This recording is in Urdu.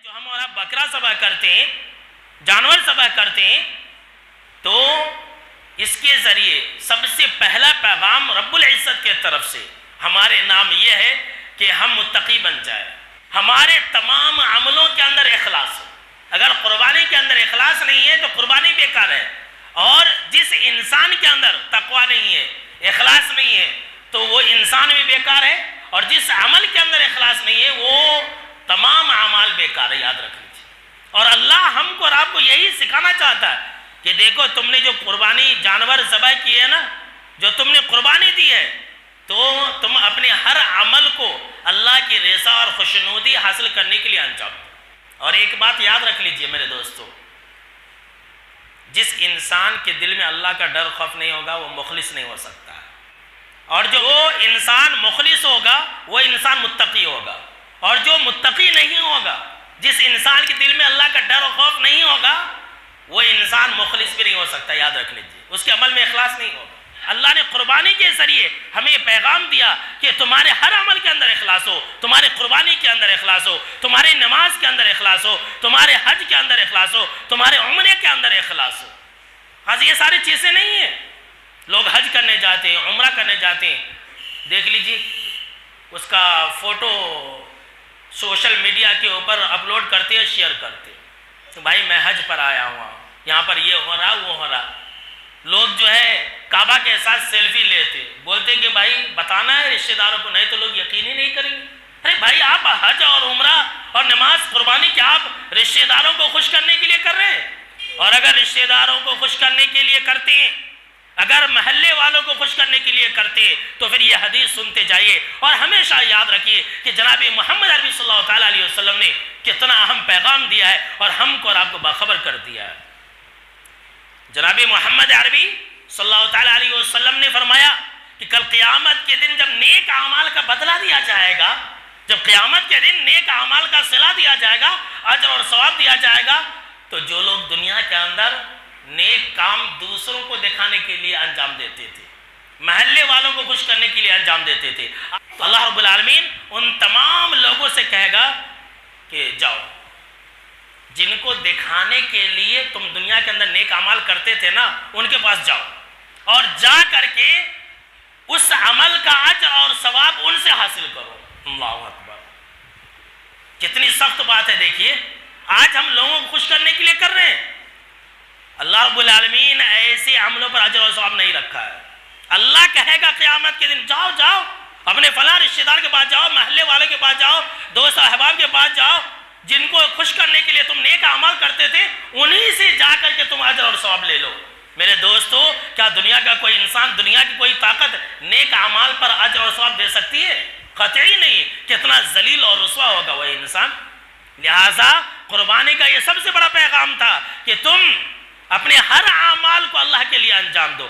جو ہم اور آپ بکرا ذبح کرتے ہیں، جانور ذبح کرتے ہیں، تو اس کے ذریعے سب سے پہلا پیغام رب العزت کے طرف سے ہمارے نام یہ ہے کہ ہم متقی بن جائیں، ہمارے تمام عملوں کے اندر اخلاص ہو۔ اگر قربانی کے اندر اخلاص نہیں ہے تو قربانی بیکار ہے، اور جس انسان کے اندر تقوی نہیں ہے، اخلاص نہیں ہے، تو وہ انسان بھی بیکار ہے، اور جس عمل کے اندر اخلاص نہیں ہے وہ تمام اعمال بیکار ہے، یاد رکھ لیجیے۔ اور اللہ ہم کو اور آپ کو یہی سکھانا چاہتا ہے کہ دیکھو تم نے جو قربانی جانور ذبح کی ہے نا، جو تم نے قربانی دی ہے، تو تم اپنے ہر عمل کو اللہ کی رضا اور خوشنودی حاصل کرنے کے لیے انجام دو۔ اور ایک بات یاد رکھ لیجئے میرے دوستو، جس انسان کے دل میں اللہ کا ڈر خوف نہیں ہوگا وہ مخلص نہیں ہو سکتا، اور جو انسان مخلص ہوگا وہ انسان متقی ہوگا، اور جو متقی نہیں ہوگا، جس انسان کے دل میں اللہ کا ڈر و خوف نہیں ہوگا، وہ انسان مخلص بھی نہیں ہو سکتا، یاد رکھ لیجئے، اس کے عمل میں اخلاص نہیں ہوگا۔ اللہ نے قربانی کے ذریعے ہمیں پیغام دیا کہ تمہارے ہر عمل کے اندر اخلاص ہو، تمہارے قربانی کے اندر اخلاص ہو، تمہارے نماز کے اندر اخلاص ہو، تمہارے حج کے اندر اخلاص ہو، تمہارے عمرے کے اندر اخلاص ہو۔ ہاں یہ ساری چیزیں نہیں ہیں۔ لوگ حج کرنے جاتے ہیں، عمرہ کرنے جاتے ہیں، دیکھ لیجیے اس کا فوٹو سوشل میڈیا کے اوپر اپلوڈ کرتے ہیں، شیئر کرتے ہیں کہ بھائی میں حج پر آیا ہوا ہوں، یہاں پر یہ ہو رہا وہ ہو رہا۔ لوگ جو ہے کعبہ کے ساتھ سیلفی لیتے، بولتے کہ بھائی بتانا ہے رشتہ داروں کو، نہیں تو لوگ یقین ہی نہیں کریں گے۔ ارے بھائی آپ حج اور عمرہ اور نماز قربانی کیا آپ رشتہ داروں کو خوش کرنے کے لیے کر رہے ہیں؟ اور اگر رشتہ داروں کو خوش کرنے کے لیے کرتے ہیں، اگر محلے والوں کو خوش کرنے کے لیے کرتے ہیں، تو پھر یہ حدیث سنتے جائیے اور ہمیشہ یاد رکھیے کہ جناب محمد عربی صلی اللہ تعالیٰ علیہ وسلم نے کتنا اہم پیغام دیا ہے اور ہم کو اور آپ کو باخبر کر دیا ہے۔ جناب محمد عربی صلی اللہ تعالیٰ علیہ وسلم نے فرمایا کہ کل قیامت کے دن جب نیک اعمال کا بدلہ دیا جائے گا، جب قیامت کے دن نیک اعمال کا صلہ دیا جائے گا، اجر اور ثواب دیا جائے گا، تو جو لوگ دنیا کے اندر نیک کام دوسروں کو دکھانے کے لیے انجام دیتے تھے، محلے والوں کو خوش کرنے کے لیے انجام دیتے تھے، تو اللہ رب العالمین ان تمام لوگوں سے کہے گا کہ جاؤ، جن کو دکھانے کے لیے تم دنیا کے اندر نیک اعمال کرتے تھے نا، ان کے پاس جاؤ اور جا کر کے اس عمل کا اجر اور ثواب ان سے حاصل کرو۔ اللہ اکبر، کتنی سخت بات ہے۔ دیکھیے آج ہم لوگوں کو خوش کرنے کے لیے کر رہے ہیں، اللہ رب العالمین ایسے عملوں پر اجر اور ثواب نہیں رکھا ہے۔ اللہ کہے گا قیامت کے دن جاؤ جاؤ، اپنے فلاں رشتہ دار کے پاس جاؤ، محلے والے کے پاس جاؤ، دوست احباب کے پاس جاؤ، جن کو خوش کرنے کے لیے تم نیک اعمال کرتے تھے، انہی سے جا کر کے تم اجر اور ثواب لے لو۔ میرے دوستو، کیا دنیا کا کوئی انسان، دنیا کی کوئی طاقت نیک اعمال پر اجر اور ثواب دے سکتی ہے؟ قطعی نہیں۔ کتنا ذلیل اور رسوا ہوگا وہ انسان۔ لہذا قربانی کا یہ سب سے بڑا پیغام تھا کہ تم اپنے ہر اعمال کو اللہ کے لیے انجام دو۔